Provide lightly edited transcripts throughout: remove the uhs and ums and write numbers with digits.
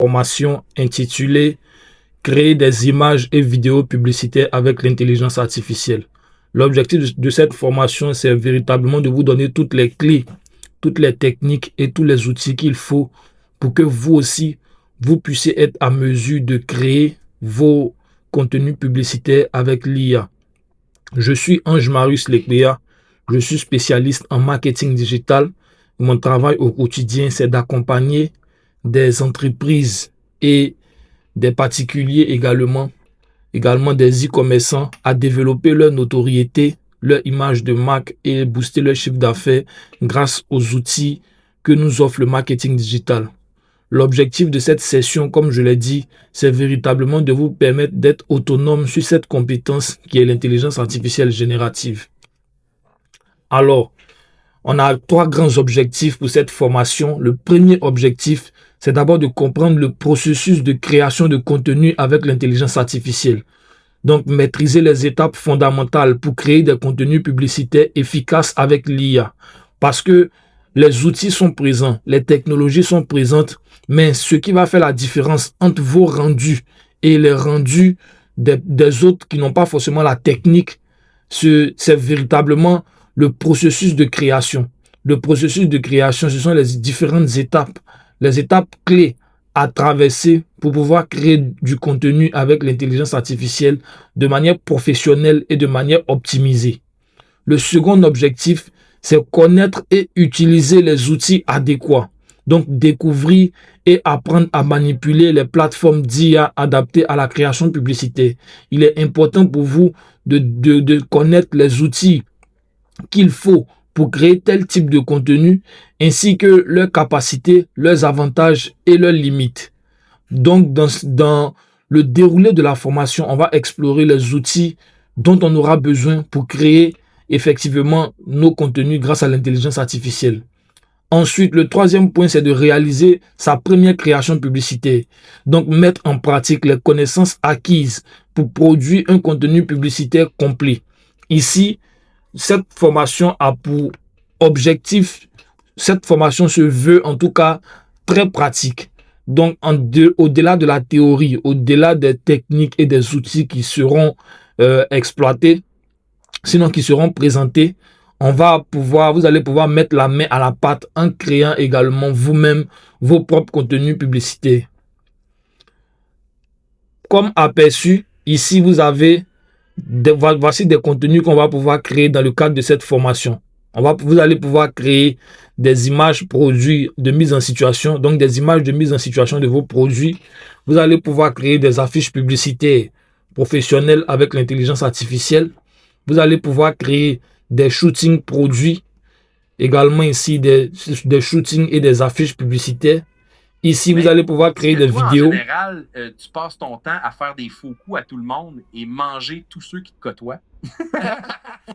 formation intitulée Créer des images et vidéos publicitaires avec l'intelligence artificielle. L'objectif de cette formation, c'est véritablement de vous donner toutes les clés, toutes les techniques et tous les outils qu'il faut pour que vous aussi, vous puissiez être à mesure de créer vos contenus publicitaires avec l'IA. Je suis Ange-Marius Lecléa, je suis spécialiste en marketing digital. Mon travail au quotidien, c'est d'accompagner des entreprises et des particuliers également des e-commerçants à développer leur notoriété, leur image de marque et booster leur chiffre d'affaires grâce aux outils que nous offre le marketing digital. L'objectif de cette session, comme je l'ai dit, c'est véritablement de vous permettre d'être autonome sur cette compétence qui est l'intelligence artificielle générative. Alors, on a 3 grands objectifs pour cette formation. Le premier objectif, c'est d'abord de comprendre le processus de création de contenu avec l'intelligence artificielle. Donc, maîtriser les étapes fondamentales pour créer des contenus publicitaires efficaces avec l'IA. Parce que les outils sont présents, les technologies sont présentes, mais ce qui va faire la différence entre vos rendus et les rendus des autres qui n'ont pas forcément la technique, c'est véritablement le processus de création. Le processus de création, ce sont les différentes étapes, les étapes clés à traverser pour pouvoir créer du contenu avec l'intelligence artificielle de manière professionnelle et de manière optimisée. Le second objectif, c'est connaître et utiliser les outils adéquats. Donc, découvrir et apprendre à manipuler les plateformes d'IA adaptées à la création publicitaire. Il est important pour vous de connaître les outils qu'il faut pour créer tel type de contenu, ainsi que leurs capacités, leurs avantages et leurs limites. Donc, dans le déroulé de la formation, on va explorer les outils dont on aura besoin pour créer effectivement nos contenus grâce à l'intelligence artificielle. Ensuite, le troisième point, c'est de réaliser sa première création publicitaire. Donc, mettre en pratique les connaissances acquises pour produire un contenu publicitaire complet. Ici, cette formation a pour objectif, cette formation se veut en tout cas très pratique. Donc, au-delà de la théorie, au-delà des techniques et des outils qui seront exploités, sinon qui seront présentés, vous allez pouvoir mettre la main à la pâte en créant également vous-même vos propres contenus publicitaires. Comme aperçu, ici vous avez voici des contenus qu'on va pouvoir créer dans le cadre de cette formation. Vous allez pouvoir créer des images produits de mise en situation, donc des images de mise en situation de vos produits. Vous allez pouvoir créer des affiches publicitaires professionnelles avec l'intelligence artificielle. Vous allez pouvoir créer des shootings produits, également ici des shootings et des affiches publicitaires. Ici, vous allez pouvoir créer des vidéos. En général, tu passes ton temps à faire des faux coups à tout le monde et manger tous ceux qui te côtoient.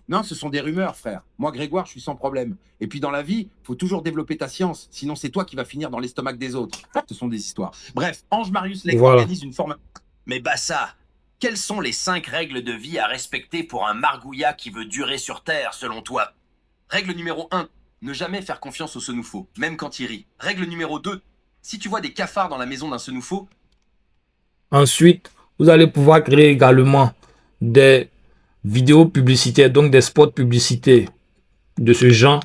Non, ce sont des rumeurs, frère. Moi, Grégoire, je suis sans problème. Et puis, dans la vie, il faut toujours développer ta science. Sinon, c'est toi qui vas finir dans l'estomac des autres. Ce sont des histoires. Bref, Ange-Marius Lecléa organise une formation. Mais Bassa, quelles sont les 5 règles de vie à respecter pour un margouillat qui veut durer sur Terre, selon toi? Règle numéro 1, ne jamais faire confiance au senoufo, même quand il rit. Règle numéro 2, si tu vois des cafards dans la maison d'un senoufo. Ensuite, vous allez pouvoir créer également des vidéos publicitaires, donc des spots publicitaires de ce genre.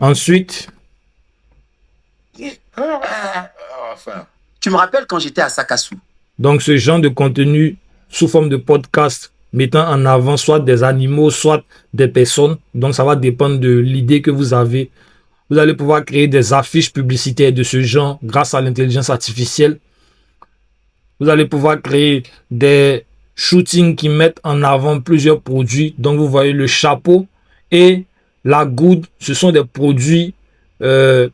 Ensuite, tu me rappelles quand j'étais à Sakassou? Donc, ce genre de contenu sous forme de podcast mettant en avant soit des animaux, soit des personnes. Donc, ça va dépendre de l'idée que vous avez. Vous allez pouvoir créer des affiches publicitaires de ce genre grâce à l'intelligence artificielle. Vous allez pouvoir créer des shootings qui mettent en avant plusieurs produits. Donc, vous voyez le chapeau et la goutte, ce sont des produits de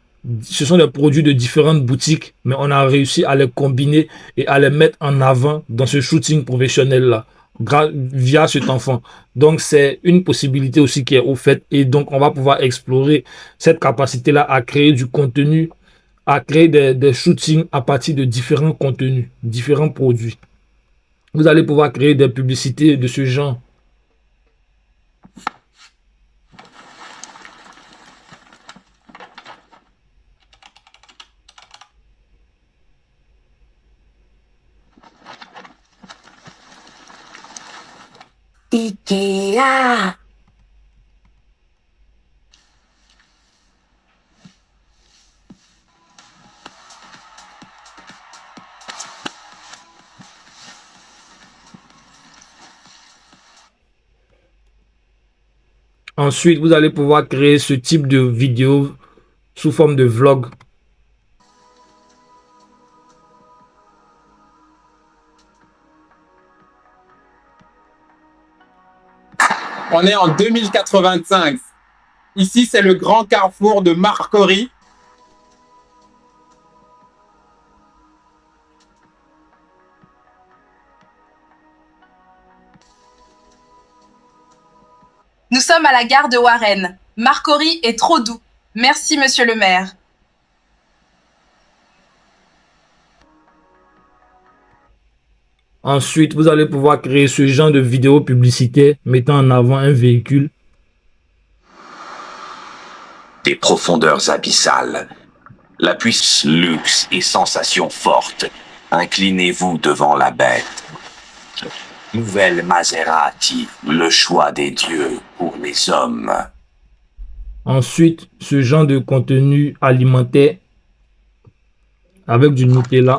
différentes boutiques, mais on a réussi à les combiner et à les mettre en avant dans ce shooting professionnel-là. via cet enfant. Donc, c'est une possibilité aussi qui est offerte. Et donc, on va pouvoir explorer cette capacité-là à créer du contenu, à créer des shootings à partir de différents contenus, différents produits. Vous allez pouvoir créer des publicités de ce genre. Ikea. Ensuite, vous allez pouvoir créer ce type de vidéo sous forme de vlog. On est en 2085. Ici, c'est le grand carrefour de Marcory. Nous sommes à la gare de Warren. Marcory est trop doux. Merci, monsieur le maire. Ensuite, vous allez pouvoir créer ce genre de vidéo publicitaire mettant en avant un véhicule. Des profondeurs abyssales, la puissance, luxe et sensations fortes. Inclinez-vous devant la bête. Nouvelle Maserati, le choix des dieux pour les hommes. Ensuite, ce genre de contenu alimentaire avec du Nutella.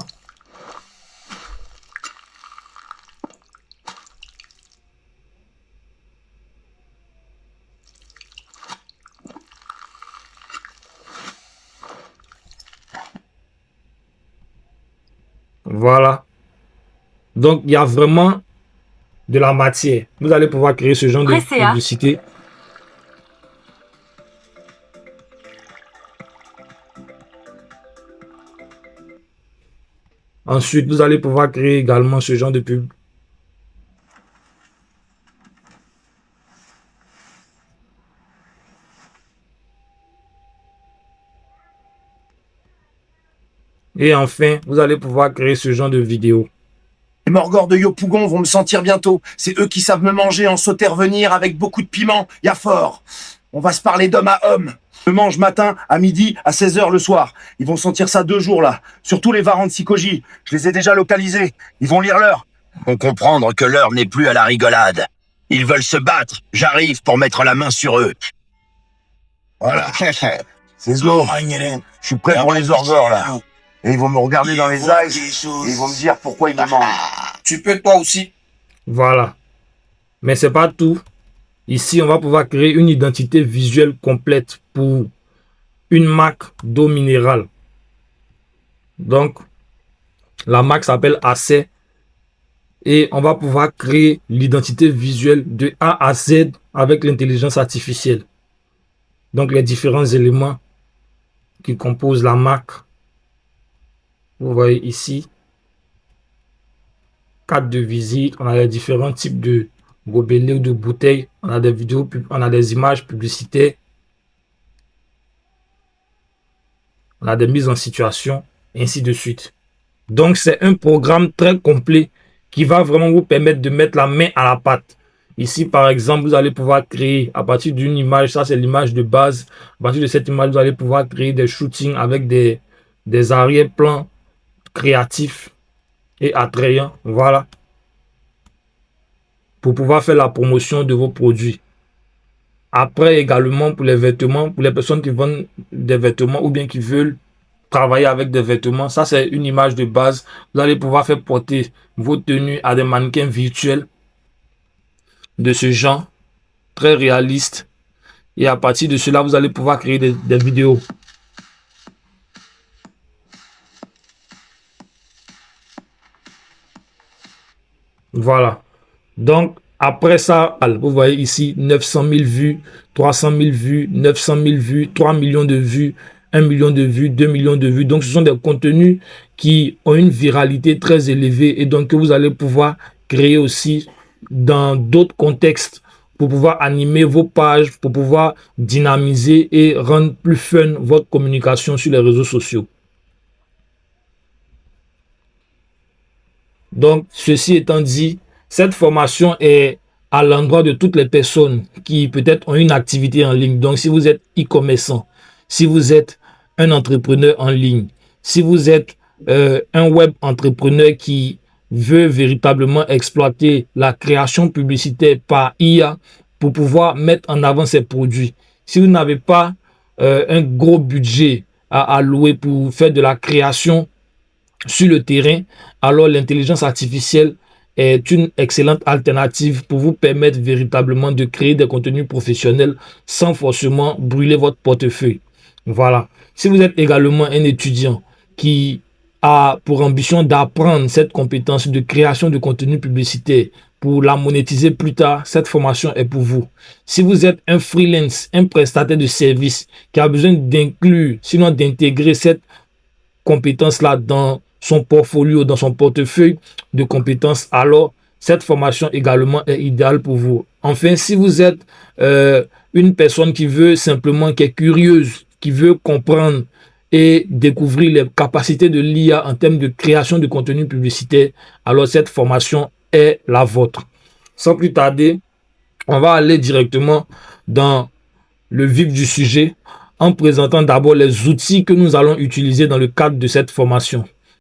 Voilà. Donc, il y a vraiment de la matière. Vous allez pouvoir créer ce genre de publicité. Ensuite, vous allez pouvoir créer également ce genre de pub. Et enfin, vous allez pouvoir créer ce genre de vidéo. Les Morgors de Yopougon vont me sentir bientôt. C'est eux qui savent me manger en sauter revenir avec beaucoup de piment. Y'a fort. On va se parler d'homme à homme. Je mange matin, à midi, à 16h le soir. Ils vont sentir ça 2 jours là. Surtout les varans de Sikoji. Je les ai déjà localisés. Ils vont lire l'heure. Faut comprendre que l'heure n'est plus à la rigolade. Ils veulent se battre. J'arrive pour mettre la main sur eux. Voilà. C'est Zlo. Je suis prêt pour les orgors là. Et ils vont me regarder dans les eyes et ils vont me dire pourquoi ils me mangent. Tu peux toi aussi. Voilà. Mais c'est pas tout. Ici, on va pouvoir créer une identité visuelle complète pour une marque d'eau minérale. Donc, la marque s'appelle AC. Et on va pouvoir créer l'identité visuelle de A à Z avec l'intelligence artificielle. Donc, les différents éléments qui composent la marque. Vous voyez ici, carte de visite, on a les différents types de gobelets ou de bouteilles, on a des vidéos, on a des images publicitaires, on a des mises en situation, et ainsi de suite. Donc, c'est un programme très complet qui va vraiment vous permettre de mettre la main à la pâte. Ici, par exemple, vous allez pouvoir créer à partir d'une image, ça c'est l'image de base. À partir de cette image, vous allez pouvoir créer des shootings avec des arrière-plans créatifs et attrayants, voilà, pour pouvoir faire la promotion de vos produits. Après également pour les vêtements, pour les personnes qui vendent des vêtements ou bien qui veulent travailler avec des vêtements, ça c'est une image de base. Vous allez pouvoir faire porter vos tenues à des mannequins virtuels de ce genre, très réaliste, et à partir de cela vous allez pouvoir créer des vidéos. Voilà. Donc, après ça, vous voyez ici 900 000 vues, 300 000 vues, 900 000 vues, 3 millions de vues, 1 million de vues, 2 millions de vues. Donc, ce sont des contenus qui ont une viralité très élevée et donc que vous allez pouvoir créer aussi dans d'autres contextes pour pouvoir animer vos pages, pour pouvoir dynamiser et rendre plus fun votre communication sur les réseaux sociaux. Donc, ceci étant dit, cette formation est à l'endroit de toutes les personnes qui peut-être ont une activité en ligne. Donc, si vous êtes e-commerçant, si vous êtes un entrepreneur en ligne, si vous êtes un web entrepreneur qui veut véritablement exploiter la création publicitaire par IA pour pouvoir mettre en avant ses produits. Si vous n'avez pas un gros budget à allouer pour faire de la création sur le terrain, alors l'intelligence artificielle est une excellente alternative pour vous permettre véritablement de créer des contenus professionnels sans forcément brûler votre portefeuille. Voilà. Si vous êtes également un étudiant qui a pour ambition d'apprendre cette compétence de création de contenu publicitaire pour la monétiser plus tard, cette formation est pour vous. Si vous êtes un freelance, un prestataire de service qui a besoin d'inclure, sinon d'intégrer cette compétence-là dans son portfolio, dans son portefeuille de compétences, alors cette formation également est idéale pour vous. Enfin, si vous êtes une personne qui veut simplement, qui est curieuse, qui veut comprendre et découvrir les capacités de l'IA en termes de création de contenu publicitaire, alors cette formation est la vôtre. Sans plus tarder, on va aller directement dans le vif du sujet en présentant d'abord les outils que nous allons utiliser dans le cadre de cette formation.